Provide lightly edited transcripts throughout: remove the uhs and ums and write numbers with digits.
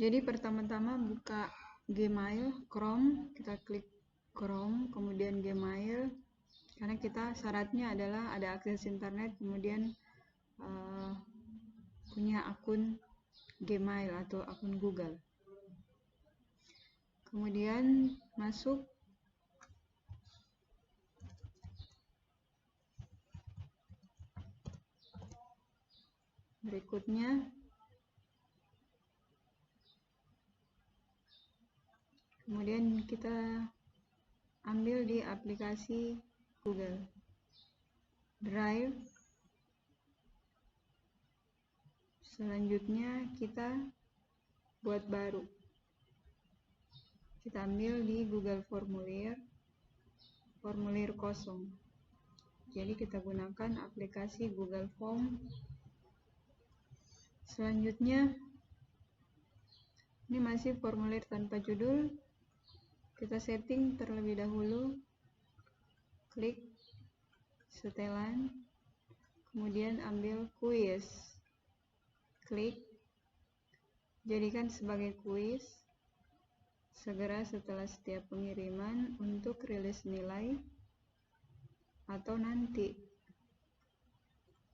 Jadi pertama-tama buka Gmail, Chrome, kita klik Chrome, kemudian Gmail, karena kita syaratnya adalah ada akses internet, kemudian punya akun Gmail atau akun Google. Kemudian masuk berikutnya, kemudian kita ambil di aplikasi Google Drive. Selanjutnya kita buat baru, kita ambil di Google Formulir kosong. Jadi kita gunakan aplikasi Google Form. Selanjutnya ini masih formulir tanpa judul, kita setting terlebih dahulu, klik setelan, kemudian ambil kuis, klik jadikan sebagai kuis, segera setelah setiap pengiriman untuk rilis nilai atau nanti.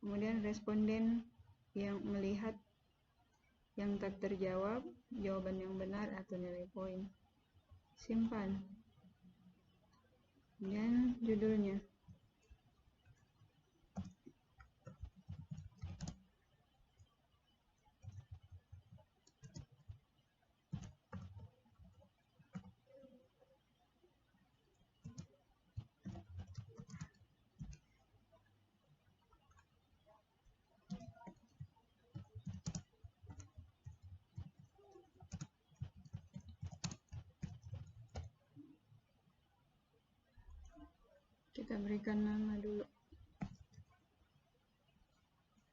Kemudian responden yang melihat yang tak terjawab, jawaban yang benar atau nilai poin. Simpan. Dan judulnya. Kita berikan nama dulu.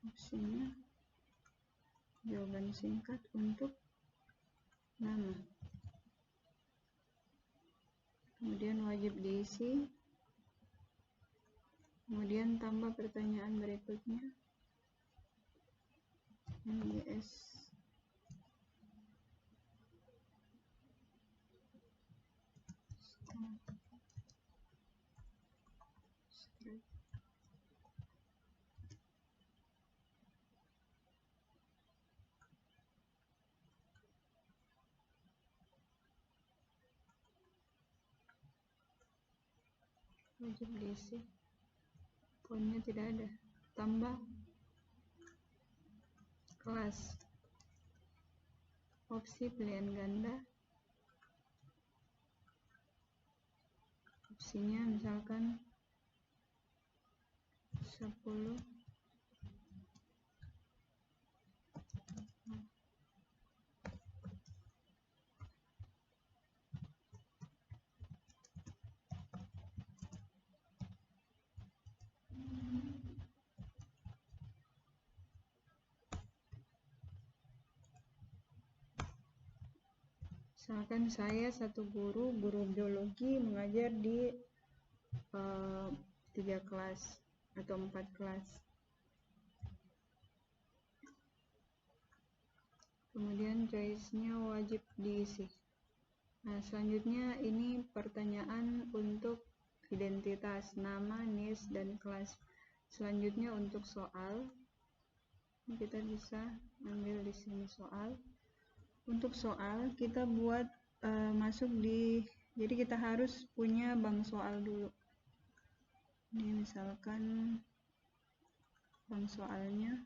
Opsinya jawaban singkat untuk nama. Kemudian wajib diisi. Kemudian tambah pertanyaan berikutnya. MGS. Wajib diisi, poinnya tidak ada. Tambah kelas, opsi pilihan ganda, opsinya misalkan 10. Misalkan saya satu guru biologi mengajar di 3 kelas atau 4 kelas. Kemudian choice-nya wajib diisi. Nah, selanjutnya ini pertanyaan untuk identitas, nama, NIS, dan kelas. Selanjutnya untuk soal, kita bisa ambil di sini soal. Untuk soal kita buat masuk di, jadi kita harus punya bank soal dulu. Ini misalkan bank soalnya.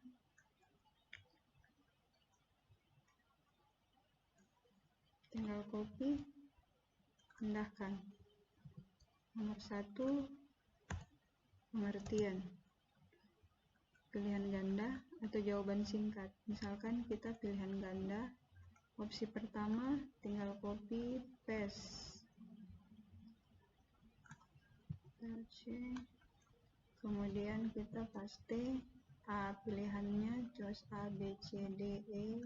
Tinggal copy, pindahkan. Nomor 1, pengertian, pilihan ganda atau jawaban singkat. Misalkan kita pilihan ganda, opsi pertama tinggal copy paste, kemudian kita paste A pilihannya, choose A, B, C, D, E.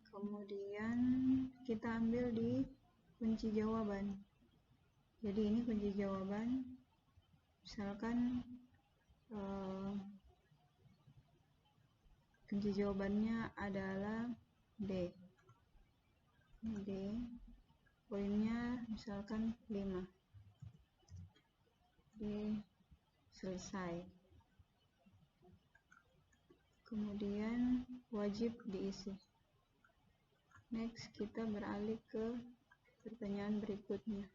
Kemudian kita ambil di kunci jawaban. Jadi ini kunci jawaban. Misalkan kunci jawabannya adalah D. Jadi poinnya misalkan 5. Jadi selesai. Kemudian wajib diisi. Next, kita beralih ke pertanyaan berikutnya.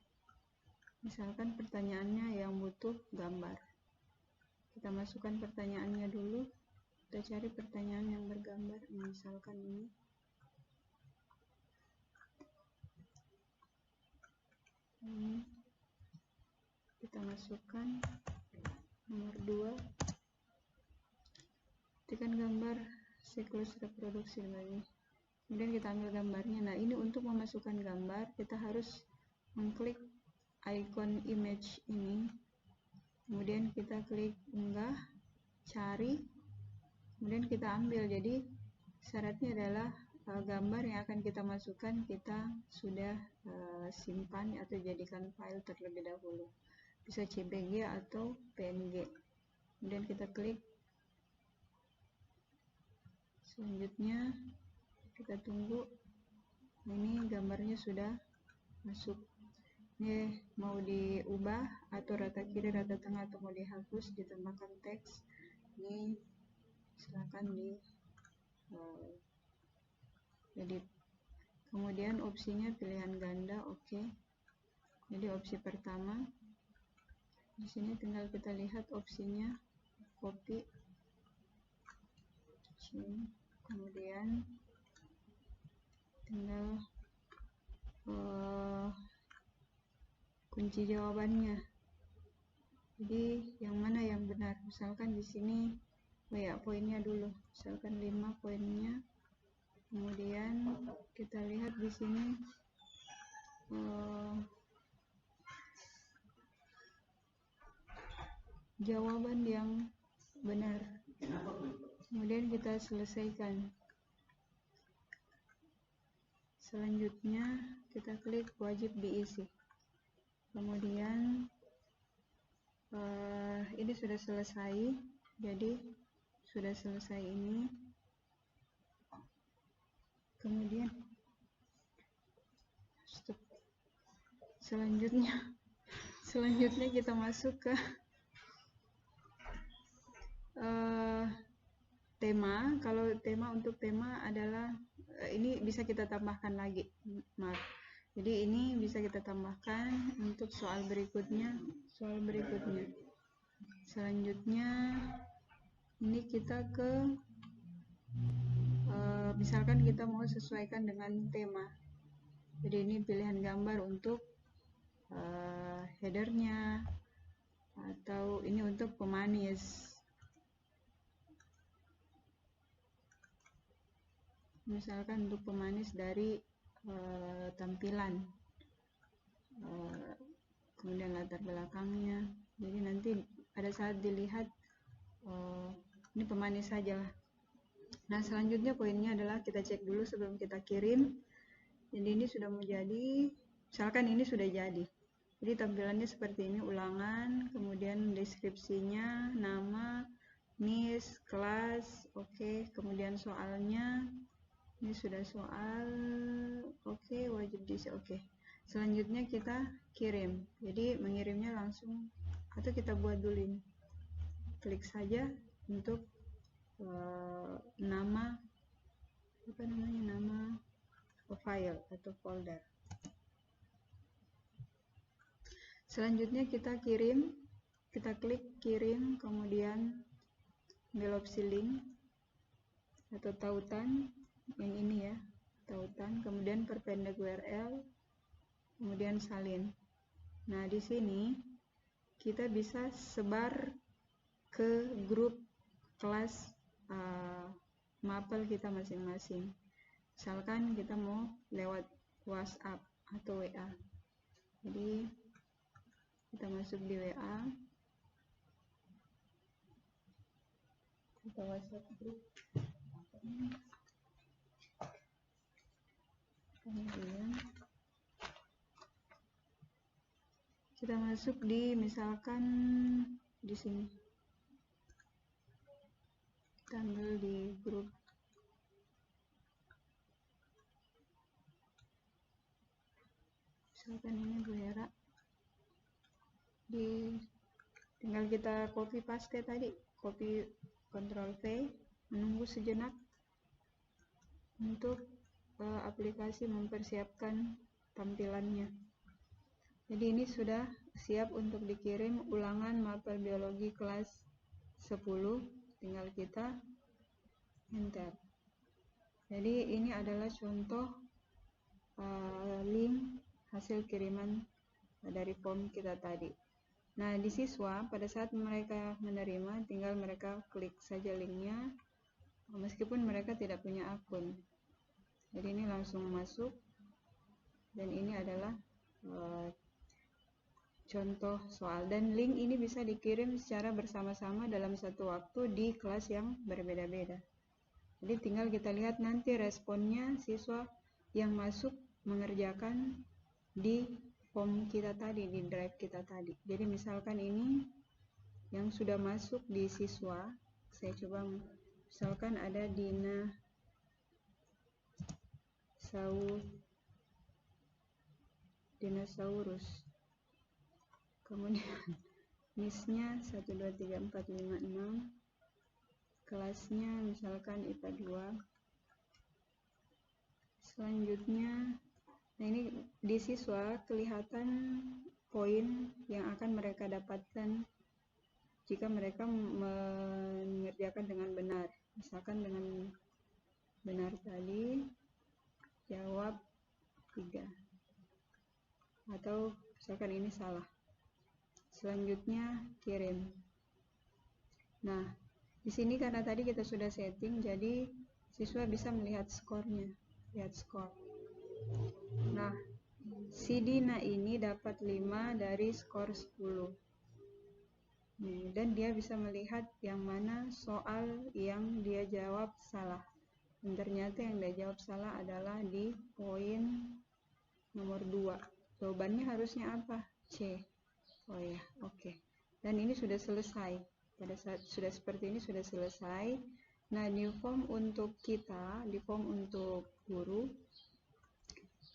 Misalkan pertanyaannya yang butuh gambar. Kita masukkan pertanyaannya dulu. Kita cari pertanyaan yang bergambar. Misalkan ini. Kita masukkan nomor 2. Ketikkan gambar siklus reproduksi lagi. Kemudian kita ambil gambarnya. Nah, ini untuk memasukkan gambar, kita harus mengklik icon image ini. Kemudian kita klik unggah, cari, kemudian kita ambil. Jadi syaratnya adalah gambar yang akan kita masukkan kita sudah simpan atau jadikan file terlebih dahulu. Bisa CPG atau PNG. Kemudian kita klik. Selanjutnya kita tunggu. Ini gambarnya sudah masuk. Ini mau diubah atau rata kiri, rata tengah, atau mau dihapus, ditambahkan teks. Ini silakan di edit. Kemudian opsinya pilihan ganda, oke. Jadi opsi pertama. Di sini tinggal kita lihat opsinya, copy, kemudian tinggal kunci jawabannya. Jadi yang mana yang benar? Misalkan di sini ya poinnya dulu. Misalkan 5 poinnya. Kemudian kita lihat di sini jawaban yang benar. Kemudian kita selesaikan. Selanjutnya kita klik wajib diisi. Kemudian ini sudah selesai. Jadi sudah selesai ini. Kemudian selanjutnya kita masuk ke tema. Kalau untuk tema adalah ini bisa kita tambahkan lagi, maaf. Jadi ini bisa kita tambahkan untuk soal berikutnya. Selanjutnya ini kita ke misalkan kita mau sesuaikan dengan tema. Jadi ini pilihan gambar untuk headernya, atau ini untuk pemanis. Misalkan untuk pemanis dari tampilan, kemudian latar belakangnya. Jadi nanti pada saat dilihat ini pemanis saja lah. Nah, selanjutnya poinnya adalah kita cek dulu sebelum kita kirim. Jadi ini sudah menjadi, misalkan ini sudah jadi. Jadi tampilannya seperti ini, ulangan, kemudian deskripsinya, nama, NIS, kelas, oke. Kemudian soalnya, ini sudah soal, oke, wajib diisi, oke. Selanjutnya kita kirim. Jadi mengirimnya langsung, atau kita buat dulu ini. Klik saja untuk nama file atau folder. Selanjutnya kita kirim, kita klik kirim, kemudian ambil opsi link atau tautan, yang ini ya, tautan, kemudian perpendek URL, kemudian salin. Nah, di sini kita bisa sebar ke grup kelas mapel kita masing-masing. Misalkan kita mau lewat WhatsApp atau WA. Jadi kita masuk di WA, kita WhatsApp grup, kemudian kita masuk di, misalkan di sini, kita ambil di grup misalkan ini Bu Hera, tinggal kita copy paste tadi, copy Ctrl V, menunggu sejenak untuk aplikasi mempersiapkan tampilannya. Jadi ini sudah siap untuk dikirim ulangan mapel biologi kelas 10, tinggal kita enter. Jadi ini adalah contoh link hasil kiriman dari form kita tadi. Nah, di siswa pada saat mereka menerima, tinggal mereka klik saja linknya, meskipun mereka tidak punya akun. Jadi ini langsung masuk, dan ini adalah contoh soal. Dan link ini bisa dikirim secara bersama-sama dalam satu waktu di kelas yang berbeda-beda. Jadi tinggal kita lihat nanti responnya siswa yang masuk mengerjakan di form kita tadi, di drive kita tadi. Jadi misalkan ini yang sudah masuk di siswa, saya coba, misalkan ada dinosaurus, kemudian misnya 1, 2, 3, 4, 5, 6, kelasnya misalkan IPA 2. Selanjutnya, nah ini di siswa kelihatan poin yang akan mereka dapatkan jika mereka mengerjakan dengan benar. Misalkan dengan benar tadi jawab 3, atau misalkan ini salah. Selanjutnya kirim. Nah, di sini karena tadi kita sudah setting, jadi siswa bisa melihat skornya. Lihat skor. Nah, si Dina ini dapat 5 dari skor 10. Dan dia bisa melihat yang mana soal yang dia jawab salah. Dan ternyata yang dia jawab salah adalah di poin nomor 2. Jawabannya harusnya apa? C. Oh ya, oke. Dan ini sudah selesai. Pada saat sudah seperti ini sudah selesai. Nah, di form untuk kita, di form untuk guru,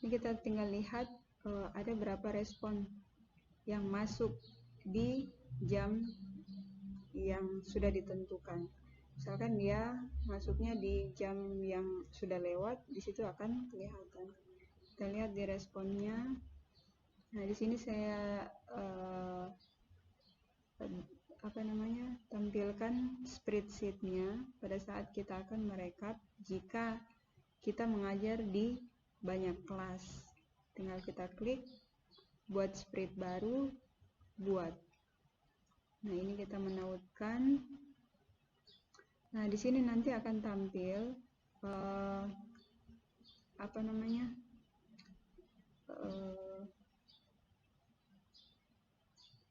ini kita tinggal lihat ada berapa respon yang masuk di jam yang sudah ditentukan. Misalkan dia masuknya di jam yang sudah lewat, di situ akan kelihatan. Kita lihat di responnya. Nah, di sini saya tampilkan spreadsheet-nya pada saat kita akan merekap jika kita mengajar di banyak kelas. Tinggal kita klik buat spread baru, buat. Nah, ini kita menautkan. Nah, di sini nanti akan tampil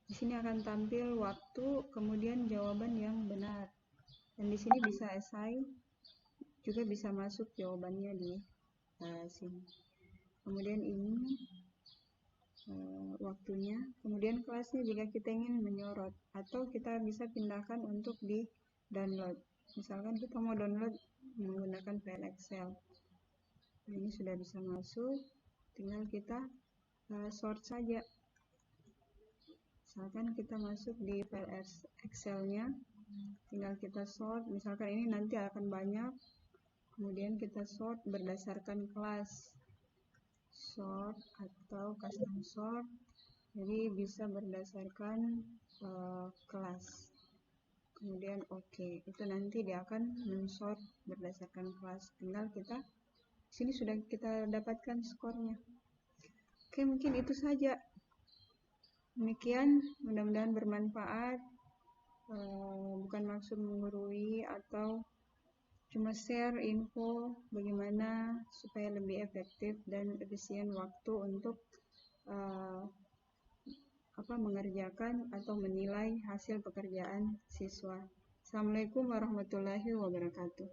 di sini akan tampil waktu, kemudian jawaban yang benar. Dan di sini bisa assign, juga bisa masuk jawabannya di sini. Kemudian ini waktunya, kemudian kelasnya jika kita ingin menyorot, atau kita bisa pindahkan untuk di download. Misalkan kita mau download menggunakan file Excel. Nah, ini sudah bisa masuk, tinggal kita sort saja. Misalkan kita masuk di file Excel-nya, tinggal kita sort. Misalkan ini nanti akan banyak, kemudian kita sort berdasarkan kelas, sort atau custom sort. Jadi bisa berdasarkan kelas. Kemudian oke, itu nanti dia akan mensort berdasarkan kelas. Tinggal kita sini sudah kita dapatkan skornya. Oke, mungkin itu saja. Demikian, mudah-mudahan bermanfaat. Bukan maksud menggurui atau cuma share info bagaimana supaya lebih efektif dan efisien waktu untuk mengerjakan atau menilai hasil pekerjaan siswa. Assalamualaikum warahmatullahi wabarakatuh.